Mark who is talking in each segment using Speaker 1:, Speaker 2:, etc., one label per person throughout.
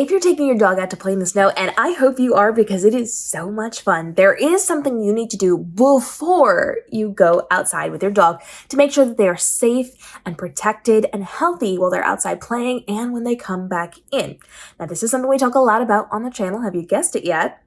Speaker 1: If you're taking your dog out to play in the snow, and I hope you are because it is so much fun, there is something you need to do before you go outside with your dog to make sure that they are safe and protected and healthy while they're outside playing and when they come back in. Now, this is something we talk a lot about on the channel. Have you guessed it yet?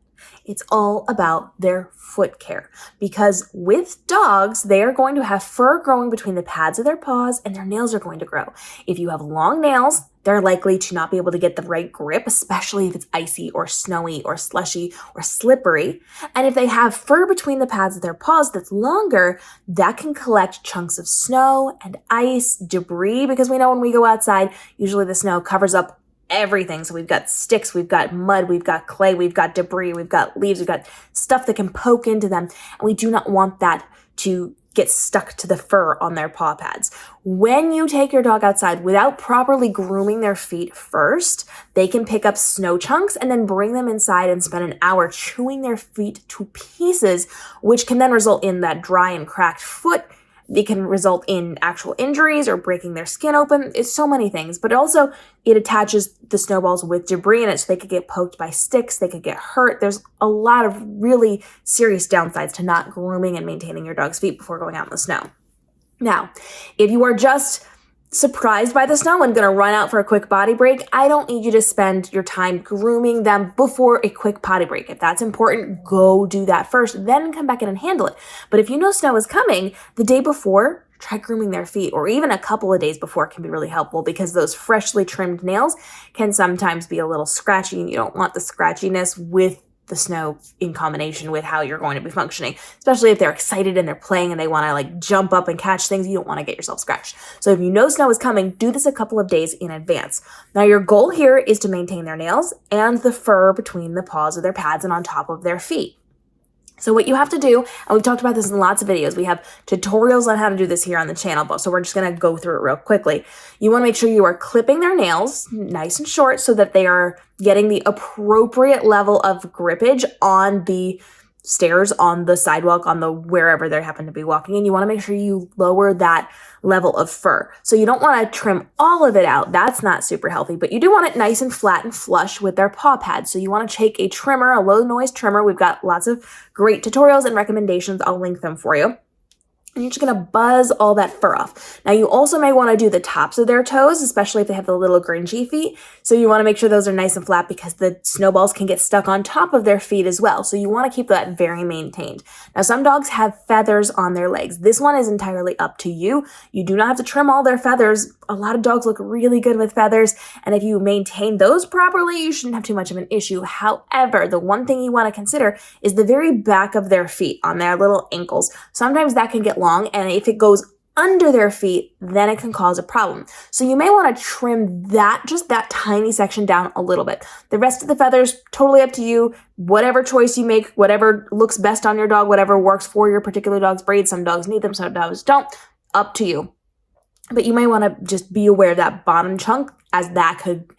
Speaker 1: It's all about their foot care, because with dogs, they are going to have fur growing between the pads of their paws and their nails are going to grow. If you have long nails, they're likely to not be able to get the right grip, especially if it's icy or snowy or slushy or slippery. And if they have fur between the pads of their paws that's longer, that can collect chunks of snow and ice, debris, because we know when we go outside, usually the snow covers up everything. So we've got sticks, we've got mud, we've got clay, we've got debris, we've got leaves, we've got stuff that can poke into them. And we do not want that to get stuck to the fur on their paw pads. When you take your dog outside without properly grooming their feet first, they can pick up snow chunks and then bring them inside and spend an hour chewing their feet to pieces, which can then result in that dry and cracked foot. It can result in actual injuries or breaking their skin open. It's so many things, but also it attaches the snowballs with debris in it, so they could get poked by sticks, they could get hurt. There's a lot of really serious downsides to not grooming and maintaining your dog's feet before going out in the snow. Now, if you are just surprised by the snow and going to run out for a quick potty break, I don't need you to spend your time grooming them before a quick potty break. If that's important, go do that first, then come back in and handle it. But if you know snow is coming, the day before, try grooming their feet, or even a couple of days before can be really helpful, because those freshly trimmed nails can sometimes be a little scratchy, and you don't want the scratchiness with the snow in combination with how you're going to be functioning, especially if they're excited and they're playing and they want to like jump up and catch things. You don't want to get yourself scratched. So if you know snow is coming, do this a couple of days in advance. Now, your goal here is to maintain their nails and the fur between the paws of their pads and on top of their feet. So what you have to do, and we've talked about this in lots of videos, we have tutorials on how to do this here on the channel, so we're just going to go through it real quickly. You want to make sure you are clipping their nails nice and short so that they are getting the appropriate level of grippage on the stairs, on the sidewalk, on the wherever they happen to be walking in. You want to make sure you lower that level of fur. So you don't want to trim all of it out. That's not super healthy, but you do want it nice and flat and flush with their paw pads. So you want to take a trimmer, a low noise trimmer. We've got lots of great tutorials and recommendations. I'll link them for you. And you're just going to buzz all that fur off. Now, you also may want to do the tops of their toes, especially if they have the little gringy feet. So you want to make sure those are nice and flat, because the snowballs can get stuck on top of their feet as well. So you want to keep that very maintained. Now, some dogs have feathers on their legs. This one is entirely up to you. You do not have to trim all their feathers. A lot of dogs look really good with feathers, and if you maintain those properly, you shouldn't have too much of an issue. However, the one thing you want to consider is the very back of their feet, on their little ankles. Sometimes that can get long, and if it goes under their feet, then it can cause a problem. So you may want to trim that, just that tiny section down a little bit. The rest of the feathers, totally up to you. Whatever choice you make, whatever looks best on your dog, whatever works for your particular dog's breed. Some dogs need them, some dogs don't. Up to you. But you may want to just be aware of that bottom chunk, as that could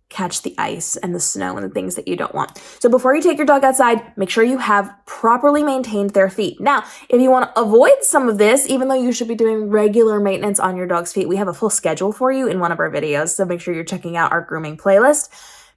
Speaker 1: catch the ice and the snow and the things that you don't want. So before you take your dog outside, make sure you have properly maintained their feet. Now, if you want to avoid some of this, even though you should be doing regular maintenance on your dog's feet, we have a full schedule for you in one of our videos. So make sure you're checking out our grooming playlist.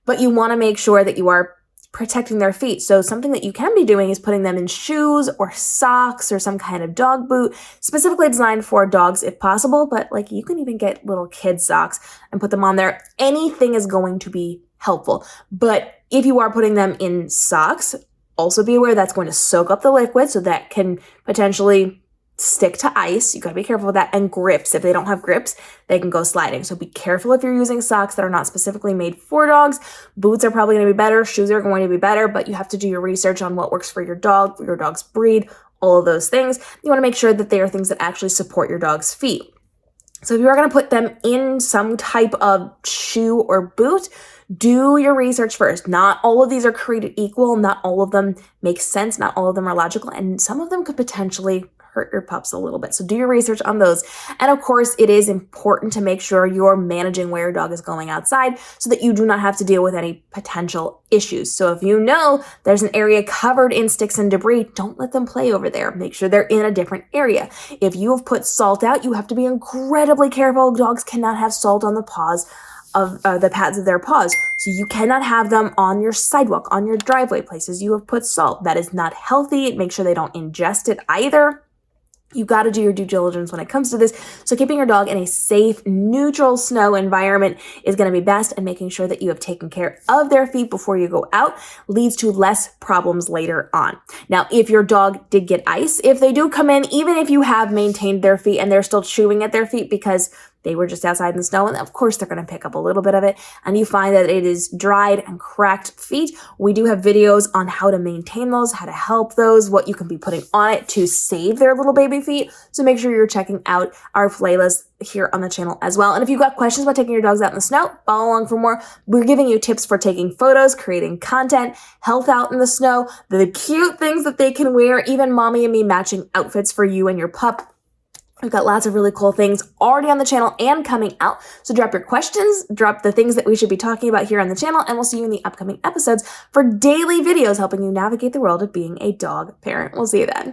Speaker 1: But you want to make sure that you are protecting their feet. So something that you can be doing is putting them in shoes or socks or some kind of dog boot, specifically designed for dogs if possible, but like you can even get little kids socks and put them on there. Anything is going to be helpful. But if you are putting them in socks, also be aware that's going to soak up the liquid, so that can potentially stick to ice. You gotta be careful with that. And grips. If they don't have grips, they can go sliding. So be careful if you're using socks that are not specifically made for dogs. Boots are probably gonna be better. Shoes are going to be better, but you have to do your research on what works for your dog, for your dog's breed, all of those things. You wanna make sure that they are things that actually support your dog's feet. So if you are gonna put them in some type of shoe or boot, do your research first. Not all of these are created equal. Not all of them make sense. Not all of them are logical. And some of them could potentially hurt your pups a little bit. So do your research on those. And of course, it is important to make sure you're managing where your dog is going outside so that you do not have to deal with any potential issues. So if you know there's an area covered in sticks and debris, don't let them play over there. Make sure they're in a different area. If you have put salt out, you have to be incredibly careful. Dogs cannot have salt on the paws of the pads of their paws. So you cannot have them on your sidewalk, on your driveway, places you have put salt. That is not healthy. Make sure they don't ingest it either. You got to do your due diligence when it comes to this. So keeping your dog in a safe, neutral snow environment is going to be best, and making sure that you have taken care of their feet before you go out leads to less problems later on. Now, if your dog did get ice, if they do come in, even if you have maintained their feet and they're still chewing at their feet because they were just outside in the snow, and of course they're going to pick up a little bit of it, and you find that it is dried and cracked feet, we do have videos on how to maintain those, how to help those, what you can be putting on it to save their little baby feet. So make sure you're checking out our playlist here on the channel as well. And if you've got questions about taking your dogs out in the snow, follow along for more. We're giving you tips for taking photos, creating content, health out in the snow, the cute things that they can wear, even mommy and me matching outfits for you and your pup. We've got lots of really cool things already on the channel and coming out. So drop your questions, drop the things that we should be talking about here on the channel, and we'll see you in the upcoming episodes for daily videos helping you navigate the world of being a dog parent. We'll see you then.